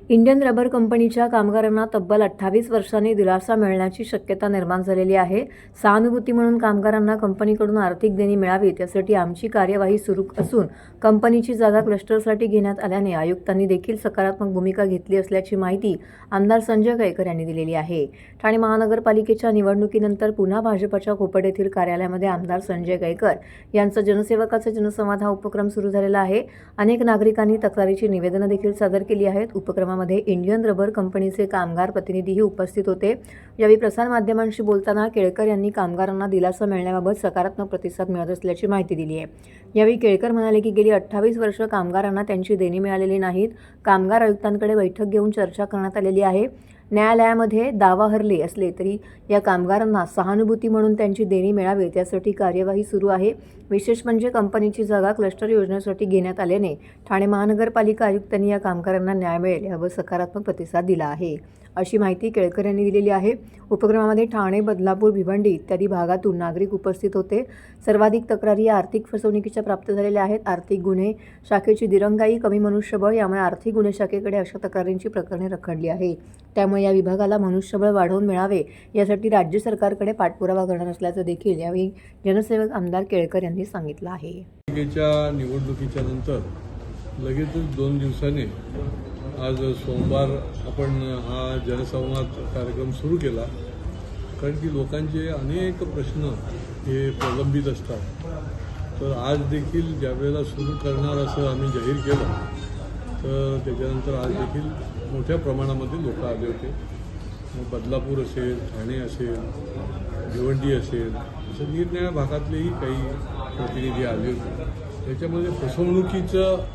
Indian rubber कंपनीच्या कामगारांना तब्बल 28 वर्षांनी दिलासा मिळण्याची शक्यता निर्माण झालेली आहे। सहानुभूती म्हणून कामगारांना कंपनीकडून आर्थिक देणी मिळावी यासाठी आमची कार्यवाही सुरू असून कंपनीची जागा क्लस्टरसाठी घेण्यात आल्याने आयुक्तांनी देखील सकारात्मक भूमिका घेतली असल्याची माहिती आमदार संजय कैकर यांनी दिलेली आहे। ठाणे महानगरपालिकेच्या निवडणुकीनंतर पुन्हा भाजपच्या कोपड येथील कार्यालयामध्ये आमदार संजय कैकर यांचा जनसेवकाचा जनसंवाद हा उपक्रम सुरू झालेला आहे। अनेक नागरिकांनी तक्रारीची निवेदनं देखील सादर केली आहेत। उपक्रमामध्ये इंडियन रबर कंपनीचे कामगार प्रतिनिधीही उपस्थित होते। यावेळी प्रसारमाध्यमांशी बोलताना केळकर यांनी कामगारांना दिलासा मिळण्याबाबत सकारात्मक प्रतिसाद मिळत असल्याची माहिती दिली आहे। यावेळी केळकर म्हणाले की गेली 28 वर्ष कामगारांना त्यांची देणी मिळालेली नाहीत। कामगार आयुक्तांकडे बैठक घेऊन चर्चा करण्यात आलेली आहे। न्यायालयामध्ये दावा हरले असले तरी या कामगारांना सहानुभूती म्हणून त्यांची देणी मिळावी त्यासाठी कार्यवाही सुरू आहे। विशेष म्हणजे कंपनीची जागा क्लस्टर योजनेसाठी घेण्यात आल्याने ठाणे महानगरपालिका आयुक्तांनी या कामगारांना न्याय मिळेल यावर सकारात्मक प्रतिसाद दिला आहे, अशी माहिती केळकर यांनी दिलेली आहे। उपक्रमामध्ये ठाणे, बदलापूर, भिवंडी इत्यादी भागातून नागरिक उपस्थित होते। सर्वाधिक तक्रारी या आर्थिक फसवणुकीच्या प्राप्त झालेल्या आहेत। आर्थिक गुन्हे शाखेची दिरंगाई, कमी मनुष्यबळ यामुळे आर्थिक गुन्हे शाखेकडे अशा तक्रारींची प्रकरणे रखडली आहे। त्यामुळे या विभागाला मनुष्यबळ वाढवून मिळावे यासाठी राज्य सरकारकडे पाठपुरावा करणार असल्याचं देखील यावेळी जनसेवक आमदार केळकर यांनी सांगितलं आहे। निवडणुकीच्या नंतर लगेचच 2 दिवसांनी आज सोमवार आपण हा जनसंवाद कार्यक्रम सुरू केला, कारण की लोकांचे अनेक प्रश्न हे प्रलंबित असतात। तर आज देखील ज्यावेळेला सुरू करणार असं आम्ही जाहीर केलं, तर त्याच्यानंतर आज देखील मोठ्या प्रमाणामध्ये लोक आले होते। बदलापूर असेल, ठाणे असेल, भिवंडी असेल, असं निरनिराळ्या भागातलेही काही प्रतिनिधी आले होते। त्याच्यामध्ये फसवणुकीचं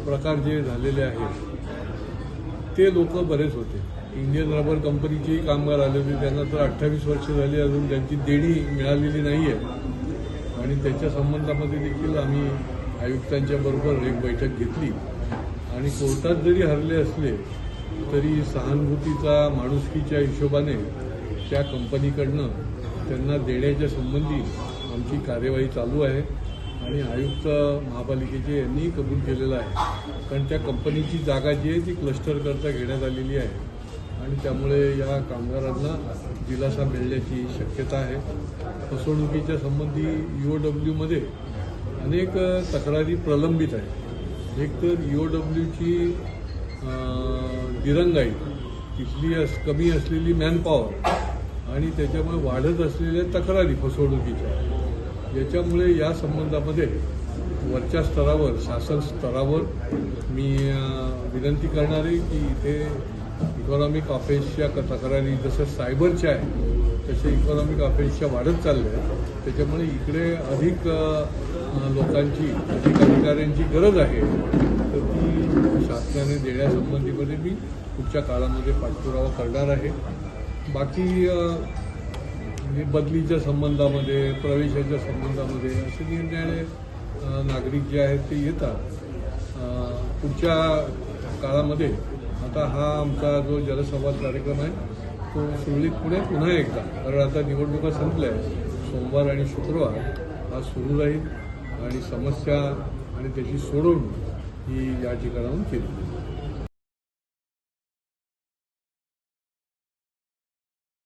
प्रकार जे झालेले आहेत ते लोक बरेच होते। इंडियन रबर कंपनीचेही कामगार आले होते, त्यांना तर 28 वर्ष झाली अजून त्यांची देणी मिळालेली नाही आहे। आणि त्याच्या संबंधामध्ये देखील आम्ही आयुक्तांच्या बरोबर एक बैठक घेतली आणि कोर्टात जरी हरले असले तरी सहानुभूतीचा माणुसकीच्या हिशोबाने त्या कंपनीकडनं त्यांना देण्याच्या संबंधी आमची कार्यवाही चालू आहे। आणि आयुक्त महापालिकेचे यांनी कबूल केलेलं आहे, कारण त्या कंपनीची जागा जी आहे ती क्लस्टरकरता घेण्यात आलेली आहे आणि त्यामुळे या कामगारांना दिलासा मिळण्याची शक्यता आहे। फसवणुकीच्या संबंधी EOWमध्ये अनेक तक्रारी प्रलंबित आहेत। एक तर EOWची दिरंगाई, तिथली कमी असलेली मॅनपॉवर आणि त्याच्यामुळे वाढत असलेल्या तक्रारी फसवणुकीच्या, याच्यामुळे या संबंधामध्ये वरच्या स्तरावर, शासन स्तरावर मी विनंती करणार आहे की इथे इकॉनॉमिक ऑफेन्सच्या तक्रारी जसं सायबरच्या आहे तसे इकॉनॉमिक ऑफेन्सच्या वाढत चालल्या आहेत। त्याच्यामुळे इकडे अधिक लोकांची, अधिक अधिकाऱ्यांची गरज आहे, तर ती शासनाने देण्यासंबंधीमध्ये मी पुढच्या काळामध्ये पाठपुरावा करणार आहे। बाकी बदलीच्या संबंधामध्ये, प्रवेशाच्या संबंधामध्ये असे निरनिराळे नागरिक जे आहेत ते येतात। पुढच्या काळामध्ये आता हा आमचा जो जनसंवाद कार्यक्रम आहे तो सुरळीतपणे पुन्हा एकदा, कारण आता निवडणुका संपल्या आहेत, सोमवार आणि शुक्रवार हा सुरू राहील आणि समस्या आणि त्याची सोडवणूक ही या ठिकाणाहून केली।